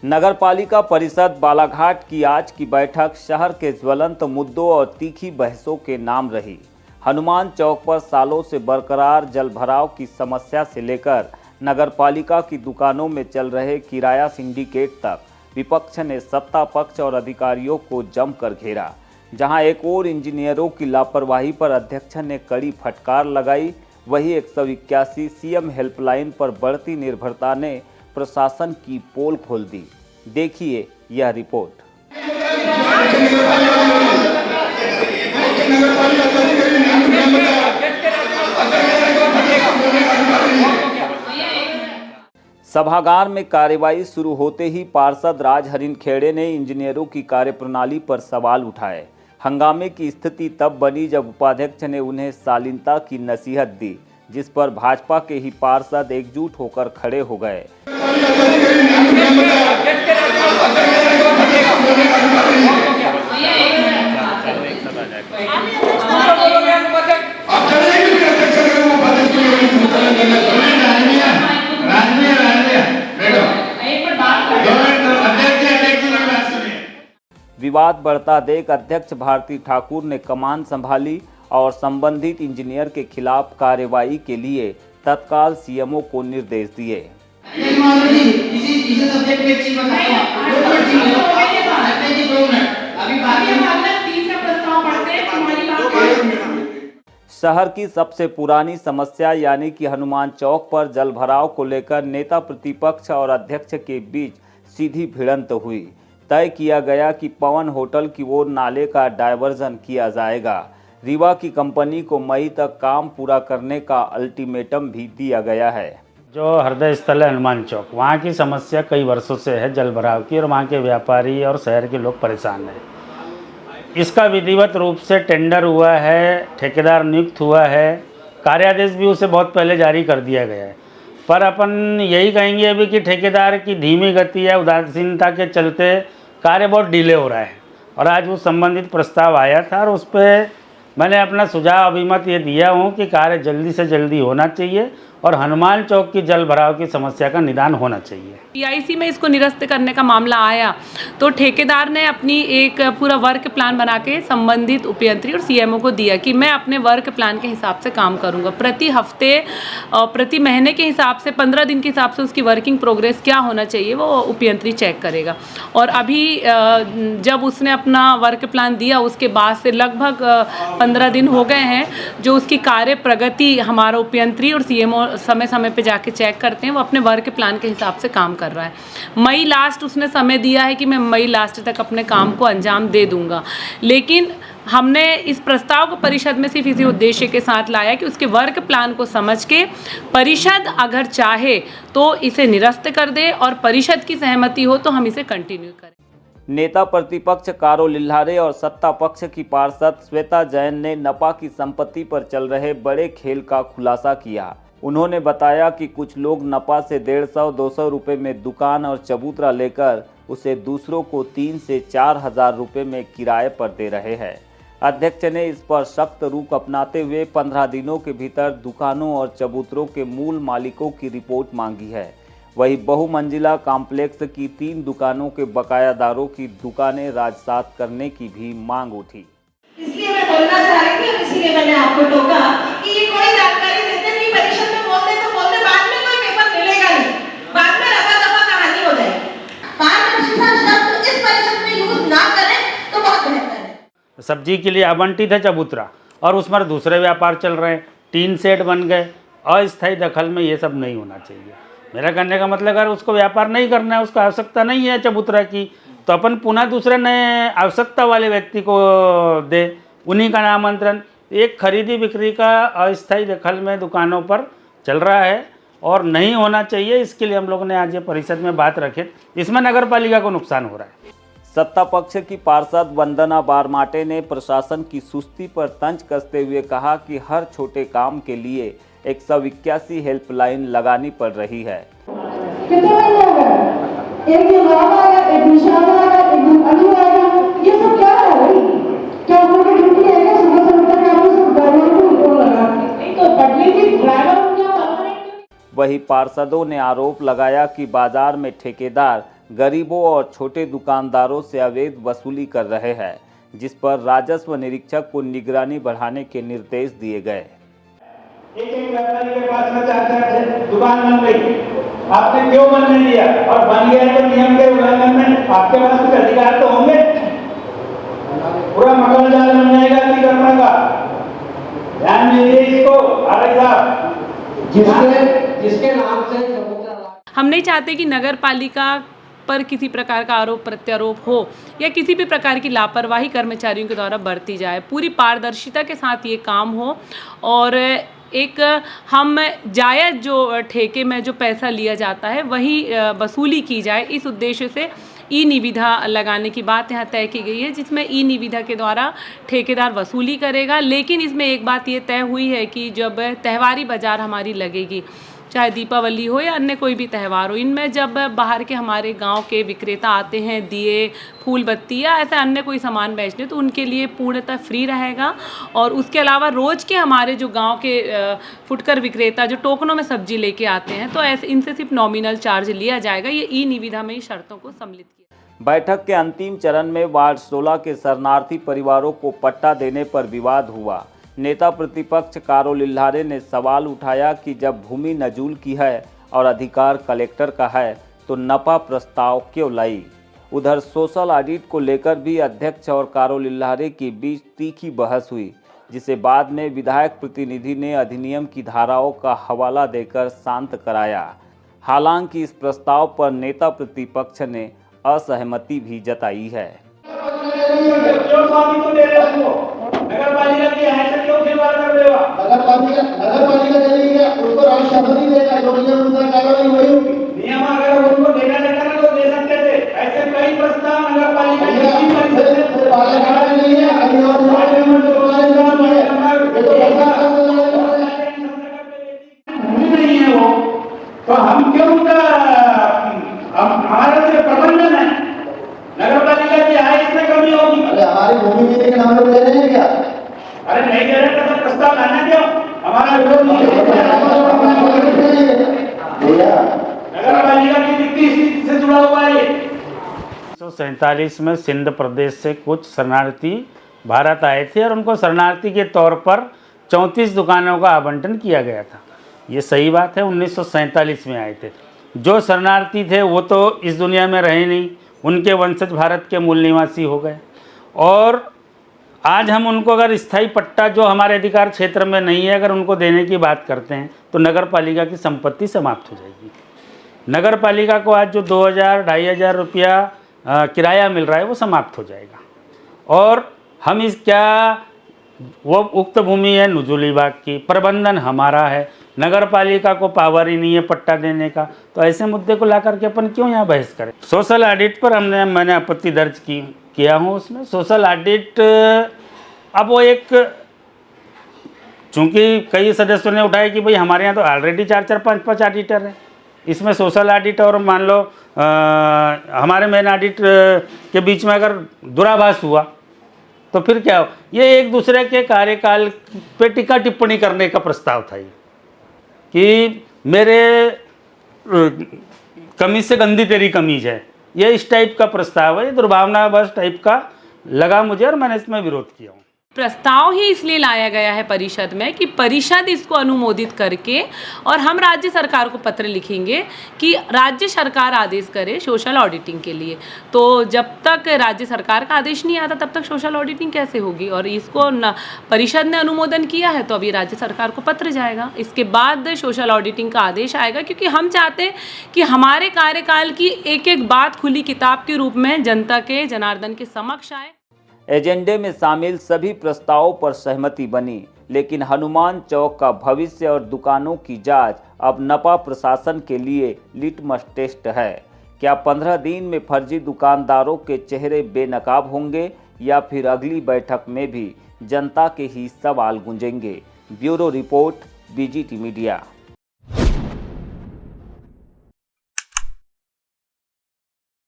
नगरपालिका परिषद बालाघाट की आज की बैठक शहर के ज्वलंत मुद्दों और तीखी बहसों के नाम रही। हनुमान चौक पर सालों से बरकरार जलभराव की समस्या से लेकर नगरपालिका की दुकानों में चल रहे किराया सिंडिकेट तक विपक्ष ने सत्ता पक्ष और अधिकारियों को जमकर घेरा। जहां एक और इंजीनियरों की लापरवाही पर अध्यक्ष ने कड़ी फटकार लगाई, वहीं 181 सीएम हेल्पलाइन पर बढ़ती निर्भरता ने प्रशासन की पोल खोल दी। देखिए यह रिपोर्ट। सभागार में कार्यवाही शुरू होते ही पार्षद राज हरिनखेड़े ने इंजीनियरों की कार्यप्रणाली पर सवाल उठाए। हंगामे की स्थिति तब बनी जब उपाध्यक्ष ने उन्हें शालीनता की नसीहत दी, जिस पर भाजपा के ही पार्षद एकजुट होकर खड़े हो गए। विवाद बढ़ता देख अध्यक्ष भारती ठाकुर ने कमान संभाली और संबंधित इंजीनियर के खिलाफ कार्यवाही के लिए तत्काल सीएमओ को निर्देश दिए। शहर की सबसे पुरानी समस्या यानी कि हनुमान चौक पर जलभराव को लेकर नेता प्रतिपक्ष और अध्यक्ष के बीच सीधी भिड़ंत हुई। तय किया गया कि पवन होटल की ओर नाले का डायवर्जन किया जाएगा। रीवा की कंपनी को मई तक काम पूरा करने का अल्टीमेटम भी दिया गया है। जो हृदय स्थल है हनुमान चौक, वहाँ की समस्या कई वर्षों से है जल भराव की, और वहाँ के व्यापारी और शहर के लोग परेशान हैं। इसका विधिवत रूप से टेंडर हुआ है, ठेकेदार नियुक्त हुआ है, कार्यादेश भी उसे बहुत पहले जारी कर दिया गया है। पर अपन यही कहेंगे अभी कि ठेकेदार की धीमी गति या उदासीनता के चलते कार्य बहुत डिले हो रहा है। और आज वो संबंधित प्रस्ताव आया था और उस पर मैंने अपना सुझाव अभिमत ये दिया हूँ कि कार्य जल्दी से जल्दी होना चाहिए और हनुमान चौक की जल भराव की समस्या का निदान होना चाहिए। पीआईसी में इसको निरस्त करने का मामला आया तो ठेकेदार ने अपनी एक पूरा वर्क प्लान बना के संबंधित उपयंत्री और सीएमओ को दिया कि मैं अपने वर्क प्लान के हिसाब से काम करूंगा। प्रति हफ्ते प्रति महीने के हिसाब से 15 दिन के हिसाब से उसकी वर्किंग प्रोग्रेस क्या होना चाहिए वो उपयंत्री चेक करेगा। और अभी जब उसने अपना वर्क प्लान दिया उसके बाद से लगभग 15 दिन हो गए हैं जो उसकी कार्य प्रगति हमारा उपयंत्री और सीएमओ समय समय पे जाके चेक करते हैं। वो अपने वर्क प्लान के हिसाब से काम कर रहा है। मई लास्ट उसने समय दिया है कि मैं मई लास्ट तक अपने काम को अंजाम दे दूंगा, लेकिन हमने इस प्रस्ताव को परिषद में सिर्फ इसी उद्देश्य के साथ लाया कि उसके वर्क प्लान को समझ के परिषद अगर चाहे तो इसे निरस्त कर दे और परिषद की सहमति हो तो हम इसे कंटिन्यू करें। नेता प्रतिपक्ष कारो लिल्हारे और सत्ता पक्ष की पार्षद श्वेता जैन ने नपा की संपत्ति पर चल रहे बड़े खेल का खुलासा किया। उन्होंने बताया कि कुछ लोग नपा से 150-200 रुपये में दुकान और चबूतरा लेकर उसे दूसरों को 3 से 4 हज़ार रुपये में किराए पर दे रहे हैं। अध्यक्ष ने इस पर सख्त रुख अपनाते हुए 15 दिनों के भीतर दुकानों और चबूतरों के मूल मालिकों की रिपोर्ट मांगी है। वही बहुमंजिला कॉम्प्लेक्स की 3 दुकानों के बकायादारों की दुकानें राजसात करने की भी मांग उठी। इसलिए मैं बोलना चाह रही थी और इसलिए मैंने आपको टोका कि ये कोई जानकारी देते नहीं, परिषद में बोलते तो बोलते, बाद में कोई पेपर मिलेगा नहीं, बाद में रफा दफा कहानी हो जाएगी। पारदर्शिता शब्द इस परिषद में यूज ना करें तो बहुत बेहतर है। सब्जी के लिए आवंटित है चबूतरा और उस पर दूसरे व्यापार चल रहे हैं, टीन सेट बन गए। अस्थायी दखल में ये सब नहीं होना चाहिए। मेरा कहने का मतलब अगर उसको व्यापार नहीं करना है, उसको आवश्यकता नहीं है चबूतरा की, तो अपन पुनः दूसरे नए आवश्यकता वाले व्यक्ति को दे, उन्हीं का नामांतरण। एक खरीदी बिक्री का अस्थायी दखल में दुकानों पर चल रहा है और नहीं होना चाहिए। इसके लिए हम लोगों ने आज ये परिषद में बात रखी। इसमें नगरपालिका को नुकसान हो रहा है। सत्ता पक्ष की पार्षद वंदना बारमाटे ने प्रशासन की सुस्ती पर तंज कसते हुए कहा कि हर छोटे काम के लिए 181 हेल्पलाइन लगानी पड़ रही है। कितने महीने हो गए? एक दिन राम आएगा, एक दिन श्याम आएगा, एक दिन अनु आएगा, ये सब क्या है भाई? क्या हम लोग की ड्यूटी है क्या सुबह से उठकर आप सब ड्राइवर को रिपोर्ट लगा? तो बदले की ड्राइवर हो गया। वहीं पार्षदों ने आरोप लगाया कि बाजार में ठेकेदार गरीबों और छोटे दुकानदारों से अवैध वसूली कर रहे हैं, जिस पर राजस्व निरीक्षक को निगरानी बढ़ाने के निर्देश दिए गए। एक व्यापारी के पास में 4 दुकान बन गई, आपने क्यों बनने दिया? और बन गया तो नियम के उल्लंघन में आपके पास कुछ अधिकार तो होंगे। पूरा मकान जाल बन जाएगा अतिक्रमण का। ध्यान दीजिए इसको, आरक्षक साहब, जिसके नाम से हम नहीं चाहते कि नगर पालिका पर किसी प्रकार का आरोप प्रत्यारोप हो या किसी भी प्रकार की लापरवाही कर्मचारियों के द्वारा बरती जाए। पूरी पारदर्शिता के साथ ये काम हो और एक हम जायज़ जो ठेके में जो पैसा लिया जाता है वही वसूली की जाए। इस उद्देश्य से ई निविदा लगाने की बात यहाँ तय की गई है, जिसमें ई निविदा के द्वारा ठेकेदार वसूली करेगा। लेकिन इसमें एक बात ये तय हुई है कि जब त्यौहारी बाज़ार हमारी लगेगी, चाहे दीपावली हो या अन्य कोई भी त्यौहार हो, इनमें जब बाहर के हमारे गांव के विक्रेता आते हैं दिए, फूल बत्ती या ऐसा अन्य कोई सामान बेचने, तो उनके लिए पूर्णतः फ्री रहेगा। और उसके अलावा रोज़ के हमारे जो गांव के फुटकर विक्रेता जो टोकनों में सब्जी लेके आते हैं, तो ऐसे इनसे सिर्फ नॉमिनल चार्ज लिया जाएगा। ये ई निविदा में ही शर्तों को सम्मिलित किया। बैठक के अंतिम चरण में वार्ड 16 के शरणार्थी परिवारों को पट्टा देने पर विवाद हुआ। नेता प्रतिपक्ष कारो लिल्हारे ने सवाल उठाया कि जब भूमि नजूल की है और अधिकार कलेक्टर का है तो नपा प्रस्ताव क्यों लाई। उधर सोशल ऑडिट को लेकर भी अध्यक्ष और कारो लिल्हारे के बीच तीखी बहस हुई, जिसे बाद में विधायक प्रतिनिधि ने अधिनियम की धाराओं का हवाला देकर शांत कराया। हालांकि इस प्रस्ताव पर नेता प्रतिपक्ष ने असहमति भी जताई है। नगर पालिका की हैसियत क्यों खिलवाड़ कर रहे हो? नगर पालिका चली गया, उसको राज्य सभा नहीं देगा, जो नियम अनुसार कार्रवाई वही होगी। नियम अगर उनको देना रहता ना तो दे सकते थे। ऐसे कई प्रस्ताव नगर पालिका की नहीं है, अभी और नहीं है वो, तो हम क्यों हमारा जो प्रबंधन है नगर पालिका की आय इसमें कमी होगी। अरे हमारी भूमि भी लेकिन हम लोग ले रहे हैं क्या? अरे नहीं दे रहे तो प्रस्ताव लाना क्यों? हमारा विरोध नहीं है। नगर पालिका की वित्तीय स्थिति से जुड़ा हुआ है। 1947 में सिंध प्रदेश से कुछ शरणार्थी भारत आए थे और उनको शरणार्थी के तौर पर 34 दुकानों का आवंटन किया गया था। ये सही बात है, 1947 में आए थे। जो शरणार्थी थे वो तो इस दुनिया में रहे नहीं, उनके वंशज भारत के मूल निवासी हो गए। और आज हम उनको अगर स्थायी पट्टा जो हमारे अधिकार क्षेत्र में नहीं है, अगर उनको देने की बात करते हैं तो नगर पालिका की संपत्ति समाप्त हो जाएगी। नगर पालिका को आज जो 2000-2500 रुपया किराया मिल रहा है वो समाप्त हो जाएगा। और हम इस क्या वो उक्त भूमि है नुजूली बाग की, प्रबंधन हमारा है, नगर पालिका को पावर ही नहीं है पट्टा देने का। तो ऐसे मुद्दे को ला करके अपन क्यों यहाँ बहस करें। सोशल ऑडिट पर मैंने आपत्ति दर्ज किया हूँ। उसमें सोशल ऑडिट अब वो एक, चूँकि कई सदस्यों ने उठाया कि भाई हमारे यहाँ तो ऑलरेडी 4-4, 5-5 ऑडिटर हैं, इसमें सोशल ऑडिट और मान लो हमारे मेन ऑडिट के बीच में अगर दुराभास हुआ तो फिर क्या हो। ये एक दूसरे के कार्यकाल पे टीका टिप्पणी करने का प्रस्ताव था ये, कि मेरे कमीज से गंदी तेरी कमीज है, ये इस टाइप का प्रस्ताव है। दुर्भावनावश टाइप का लगा मुझे और मैंने इसमें विरोध किया हूँ। प्रस्ताव ही इसलिए लाया गया है परिषद में कि परिषद इसको अनुमोदित करके और हम राज्य सरकार को पत्र लिखेंगे कि राज्य सरकार आदेश करे सोशल ऑडिटिंग के लिए। तो जब तक राज्य सरकार का आदेश नहीं आता तब तक सोशल ऑडिटिंग कैसे होगी। और इसको परिषद ने अनुमोदन किया है तो अभी राज्य सरकार को पत्र जाएगा, इसके बाद सोशल ऑडिटिंग का आदेश आएगा। क्योंकि हम चाहते हैं कि हमारे कार्यकाल की एक एक बात खुली किताब के रूप में जनता के जनार्दन के समक्ष आए। एजेंडे में शामिल सभी प्रस्तावों पर सहमति बनी, लेकिन हनुमान चौक का भविष्य और दुकानों की जांच अब नपा प्रशासन के लिए लिटमस टेस्ट है। क्या 15 दिन में फर्जी दुकानदारों के चेहरे बेनकाब होंगे या फिर अगली बैठक में भी जनता के ही सवाल गूंजेंगे। Bureau report, BGT media.